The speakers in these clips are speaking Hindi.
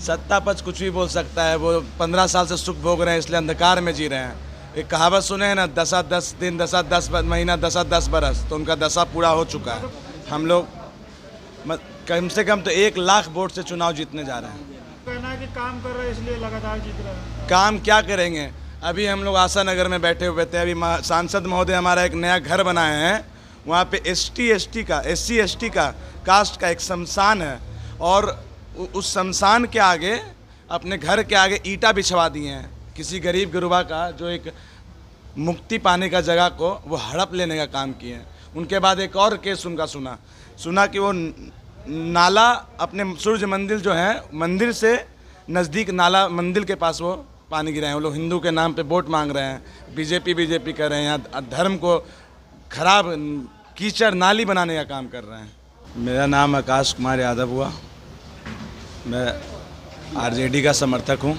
सत्ता पक्ष कुछ भी बोल सकता है। वो 15 साल से सुख भोग रहे हैं, इसलिए अंधकार में जी रहे हैं। एक कहावत सुने हैं ना, 10 दिन 10 महीना 10 बरस, तो उनका दशा पूरा हो चुका है। हम लोग कम से कम तो 1 लाख वोट से चुनाव जीतने जा रहे हैं। कहना है कि काम कर रहे हैं इसलिए लगातार जीत रहे हैं। काम क्या करेंगे? अभी हम लोग आशा नगर में बैठे हुए थे। अभी सांसद महोदय हमारा एक नया घर बनाए हैं, वहाँ पे SC ST का कास्ट का एक शमशान है, और उस शमशान के आगे, अपने घर के आगे ईंटा बिछवा दिए हैं। किसी गरीब गुरबा का जो एक मुक्ति पाने का जगह को वो हड़प लेने का काम किए हैं। उनके बाद एक और केस उनका सुना कि वो नाला अपने सूर्य मंदिर जो है, मंदिर से नज़दीक नाला, मंदिर के पास वो पानी गिराए हैं। वो लोग हिंदू के नाम पे वोट मांग रहे हैं, बीजेपी कर रहे हैं, यहाँ धर्म को खराब कीचड़ नाली बनाने का काम कर रहे हैं। मेरा नाम आकाश कुमार यादव हुआ, मैं RJD का समर्थक हूँ।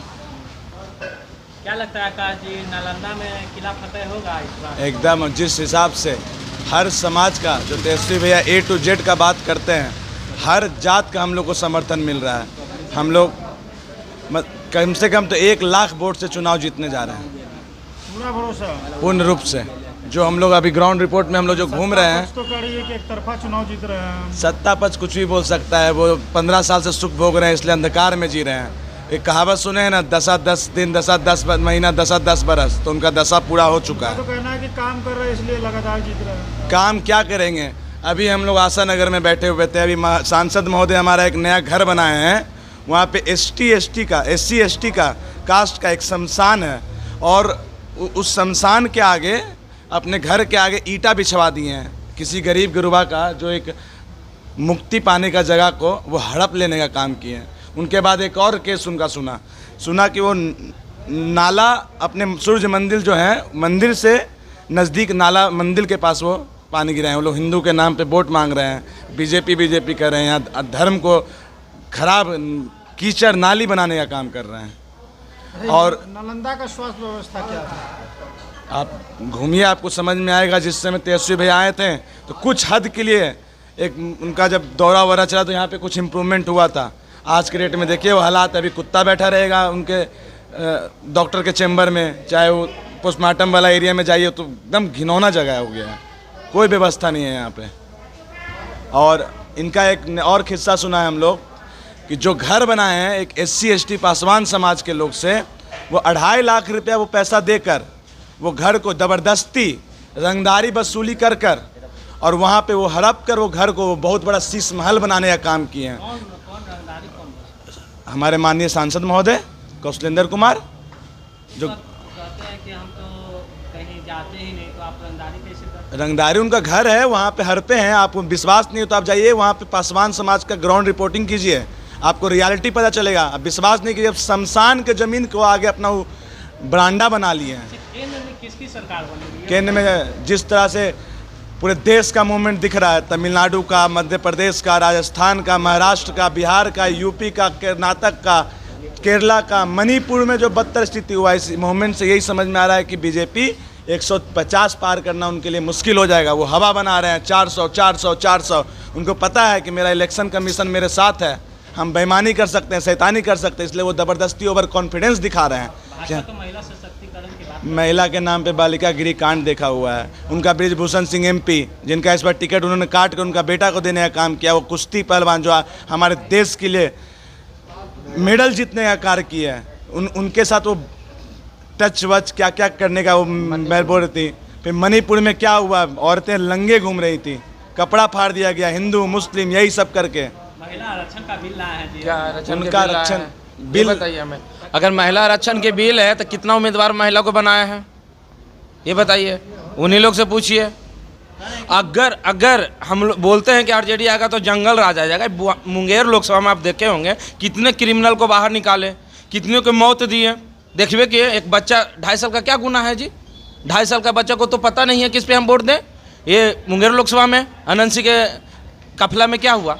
क्या लगता है आकाश जी, नालंदा में किला फतेह होगा इस बार? एकदम, जिस हिसाब से हर समाज का, जो तेजस्वी भैया A to Z का बात करते हैं, हर जात का हम लोग को समर्थन मिल रहा है। हम लोग कम से कम तो 1 लाख वोट से चुनाव जीतने जा रहे हैं, पूरा भरोसा, पूर्ण रूप से। जो हम लोग अभी ग्राउंड रिपोर्ट में हम लोग जो घूम रहे हैं, तो कह रही है कि एक तरफा चुनाव जीत रहे हैं। सत्ता पक्ष कुछ भी बोल सकता है। वो 15 साल से सुख भोग रहे हैं, इसलिए अंधकार में जी रहे हैं। एक कहावत सुने हैं ना, 10 दिन 10 महीना 10 बरस, तो उनका दशा पूरा हो चुका है। तो कहना है कि काम कर रहे हैं इसलिए लगातार जीत रहे हैं। काम क्या करेंगे? अभी हम लोग आशा नगर में बैठे हुए थे। अभी सांसद महोदय हमारा एक नया घर बनाए हैं, वहाँ पे SC ST का कास्ट का एक शमशान है, और उस शमशान के आगे, अपने घर के आगे ईंटा बिछवा दिए हैं। किसी गरीब गुरबा का जो एक मुक्ति पाने का जगह को वो हड़प लेने का काम किए हैं। उनके बाद एक और केस उनका सुना कि वो नाला अपने सूर्य मंदिर जो है, मंदिर से नज़दीक नाला, मंदिर के पास वो पानी गिराए हैं। वो लोग हिंदू के नाम पे वोट मांग रहे हैं, बीजेपी कर रहे हैं, यहाँ धर्म को खराब कीचड़ नाली बनाने का काम कर रहे हैं। और नालंदा का स्वास्थ्य व्यवस्था क्या है? आप घूमिए, आपको समझ में आएगा। जिस समय तेजस्वी भैया आए थे, तो कुछ हद के लिए एक उनका जब दौरा वरा चला, तो यहाँ पे कुछ इम्प्रूवमेंट हुआ था। आज के डेट में देखिए वो हालात, अभी कुत्ता बैठा रहेगा उनके डॉक्टर के चैम्बर में, चाहे वो पोस्टमार्टम वाला एरिया में जाइए, तो एकदम घिनौना जगह हो गया है, कोई व्यवस्था नहीं है यहाँ पे। और इनका एक और किस्सा सुना है हम लोग कि जो घर बनाए हैं एक SC ST पासवान समाज के लोग से, वो 2.5 लाख रुपया वो पैसा देकर वो घर को ज़बरदस्ती रंगदारी वसूली कर और वहाँ पे वो हड़प कर वो घर को बहुत बड़ा शीश महल बनाने का काम किए हैं। कौन रंगदारी कौन? हमारे माननीय सांसद महोदय कौशलेंद्र कुमार, जो कहते हैं कि हम तो कहीं जाते ही नहीं, तो आप रंगदारी कैसे करते? रंगदारी उनका घर है, वहाँ पे हड़पे हैं। आपको विश्वास नहीं हो तो आप जाइए वहाँ पे पासवान समाज का ग्राउंड रिपोर्टिंग कीजिए, आपको रियलिटी पता चलेगा। अब विश्वास नहीं कीजिए, शमशान के ज़मीन को आगे अपना बरांडा बना लिए हैं। केंद्र में किसकी सरकार बन रही है? केंद्र में जिस तरह से पूरे देश का मूवमेंट दिख रहा है, तमिलनाडु का, मध्य प्रदेश का, राजस्थान का, महाराष्ट्र का, बिहार का, यूपी का, कर्नाटक का, केरला का, मणिपुर में जो बदतर स्थिति हुआ, इस मूवमेंट से यही समझ में आ रहा है कि बीजेपी 150 पार करना उनके लिए मुश्किल हो जाएगा। वो हवा बना रहे हैं 400। उनको पता है कि मेरा इलेक्शन कमीशन मेरे साथ है, हम बेईमानी कर सकते हैं, शैतानी कर सकते हैं, इसलिए वो ज़बरदस्ती ओवर कॉन्फिडेंस दिखा रहे हैं। तो महिला सशक्तिकरण की बात, महिला के नाम पे बालिका गृह कांड देखा हुआ है। उनका ब्रिजभूषण सिंह MP, जिनका इस बार टिकट उन्होंने काट कर उनका बेटा को देने का काम किया, वो कुश्ती पहलवान जो हमारे देश के लिए मेडल जीतने का कार्य किया है, उनके साथ वो टच वच क्या क्या करने का वो मैं बोल रही थी। फिर मणिपुर में क्या हुआ, औरतें लंगे घूम रही थी, कपड़ा फाड़ दिया गया, हिंदू मुस्लिम यही सब करके। महिला आरक्षण का बिल लाया है जी, क्या आरक्षण उनका आरक्षण बिल बताइए हमें। अगर महिला आरक्षण के बिल है तो कितना उम्मीदवार महिला को बनाया है, ये बताइए, उन्हीं लोग से पूछिए। अगर हम लोग बोलते हैं कि RJD आएगा तो जंगल राज आ जाएगा। मुंगेर लोकसभा में आप देखे होंगे कितने क्रिमिनल को बाहर निकाले, कितने को मौत दिए। देखिए कि एक बच्चा 2.5 साल का क्या गुनाह है जी? 2.5 साल का बच्चा को तो पता नहीं है किस पे हम वोट दें। ये मुंगेर लोकसभा में अनंत सिंह के कफला में क्या हुआ,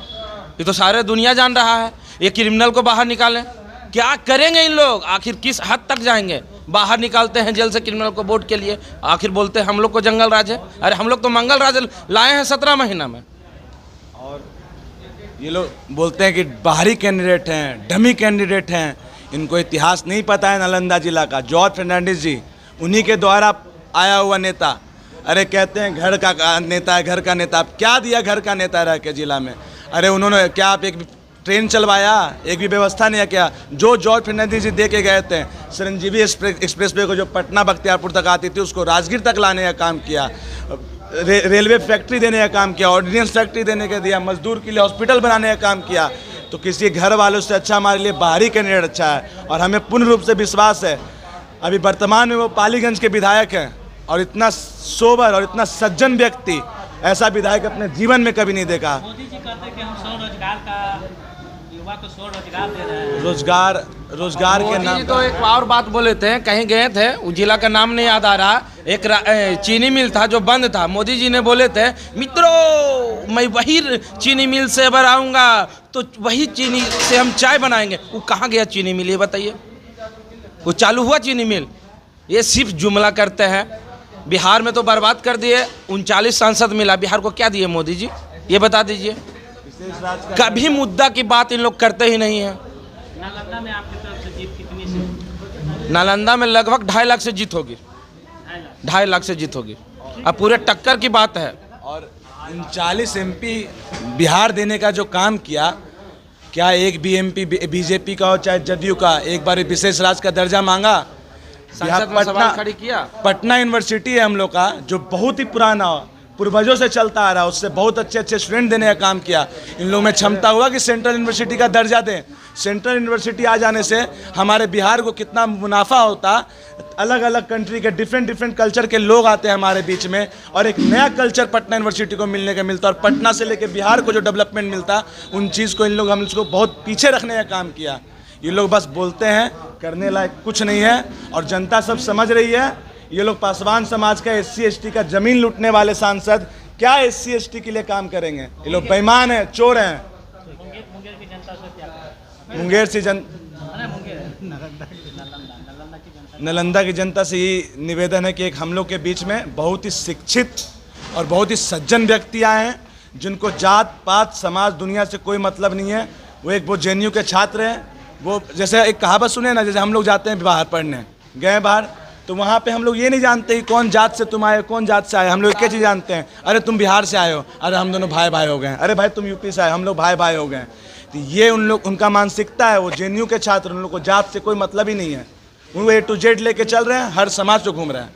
ये तो सारे दुनिया जान रहा है। ये क्रिमिनल को बाहर निकालें, क्या करेंगे इन लोग? आखिर किस हद तक जाएंगे? बाहर निकालते हैं जेल से क्रिमिनल को वोट के लिए, आखिर बोलते हैं हम लोग को जंगल राज है। अरे हम लोग तो मंगल राज लाए हैं 17 महीना में। ये लोग बोलते हैं कि बाहरी कैंडिडेट हैं, डमी कैंडिडेट हैं, इनको इतिहास नहीं पता है नालंदा जिला का। जॉर्ज फर्नांडिस जी उन्हीं के द्वारा आया हुआ नेता। अरे कहते हैं घर का नेता है, घर का नेता। अब क्या दिया घर का नेता रह के जिला में? अरे उन्होंने क्या आप एक ट्रेन चलवाया? एक भी व्यवस्था नहीं है क्या? जो जॉर्ज फर्नांडिस जी दे के गए थे, चिरंजीवी एक्सप्रेस वे को जो पटना बख्तियारपुर तक आती थी उसको राजगीर तक लाने का काम किया, रेलवे फैक्ट्री देने का काम किया, ऑर्डिनेंस फैक्ट्री देने का दिया, मजदूर के लिए हॉस्पिटल बनाने का काम किया। तो किसी घर वालों से अच्छा हमारे लिए बाहरी कैंडिडेट अच्छा है। और हमें पूर्ण रूप से विश्वास है, अभी वर्तमान में वो पालीगंज के विधायक हैं और इतना सोबर और इतना सज्जन व्यक्ति ऐसा विधायक अपने जीवन में कभी नहीं देखा। मोदी जी कहते हैं कि हम स्वरोजगार का, युवा को स्वरोजगार दे रहे हैं। रोजगार के मोदी नाम जी तो एक और बात बोले थे, कहीं गए थे, उस जिला का नाम नहीं याद आ रहा, एक चीनी मिल था जो बंद था। मोदी जी ने बोले थे, मित्रों मैं वही चीनी मिल से अगर आऊँगा तो वही चीनी से हम चाय बनाएंगे। वो कहाँ गया चीनी मिल, ये बताइए? वो चालू हुआ चीनी मिल? ये सिर्फ जुमला करते हैं। बिहार में तो बर्बाद कर दिए, 39 सांसद मिला, बिहार को क्या दिए मोदी जी, ये बता दीजिए। कभी मुद्दा की बात इन लोग करते ही नहीं है। नालंदा में आपकी तरफ से जीत कितनी से? नालंदा में लगभग 2.5 लाख से जीत होगी, 2.5 लाख से जीत होगी। अब पूरे टक्कर की बात है। और 39 MP बिहार देने का जो काम किया, क्या एक भी MP बीजेपी का हो चाहे जदयू का एक बार विशेष राज्य का दर्जा मांगा? संसद में सवाल खड़ी किया। पटना यूनिवर्सिटी है हम लोग का, जो बहुत ही पुराना पूर्वजों से चलता आ रहा है, उससे बहुत अच्छे अच्छे स्टूडेंट देने का काम किया। इन लोगों में क्षमता हुआ कि सेंट्रल यूनिवर्सिटी का दर्जा दें। सेंट्रल यूनिवर्सिटी आ जाने से हमारे बिहार को कितना मुनाफा होता। अलग अलग कंट्री के डिफरेंट कल्चर के लोग आते हैं हमारे बीच में, और एक नया कल्चर पटना यूनिवर्सिटी को मिलने का मिलता। और पटना से लेकर बिहार को जो डेवलपमेंट मिलता, उन चीज़ को इन लोग हम इसको बहुत पीछे रखने का काम किया। ये लोग बस बोलते हैं, करने लायक कुछ नहीं है। और जनता सब समझ रही है। ये लोग पासवान समाज का SC ST का जमीन लूटने वाले सांसद क्या SC ST के लिए काम करेंगे? ये लोग बेईमान हैं, चोर हैं। मुंगेर की जनता से क्या कहें? मुंगेर से नालंदा नालंदा की जनता से ये निवेदन है कि एक हम लोग के बीच में बहुत ही शिक्षित और बहुत ही सज्जन व्यक्ति आए हैं, जिनको जात पात समाज दुनिया से कोई मतलब नहीं है। वो एक वो JNU के छात्र हैं। वो जैसे एक कहावत सुने ना, जैसे हम लोग जाते हैं बाहर पढ़ने, गए बाहर, तो वहाँ पे हम लोग ये नहीं जानते कि कौन जात से तुम आए, कौन जात से आए। हम लोग एक ही चीज़ जानते हैं, अरे तुम बिहार से आए हो, अरे हम दोनों भाई भाई हो गए। अरे भाई तुम UP से आए, हम लोग भाई भाई हो गए। तो ये उनका मानसिकता है। वो JNU के छात्र, उन लोग को जात से कोई मतलब ही नहीं है। वो A to Z लेके चल रहे हैं, हर समाज को घूम रहे हैं।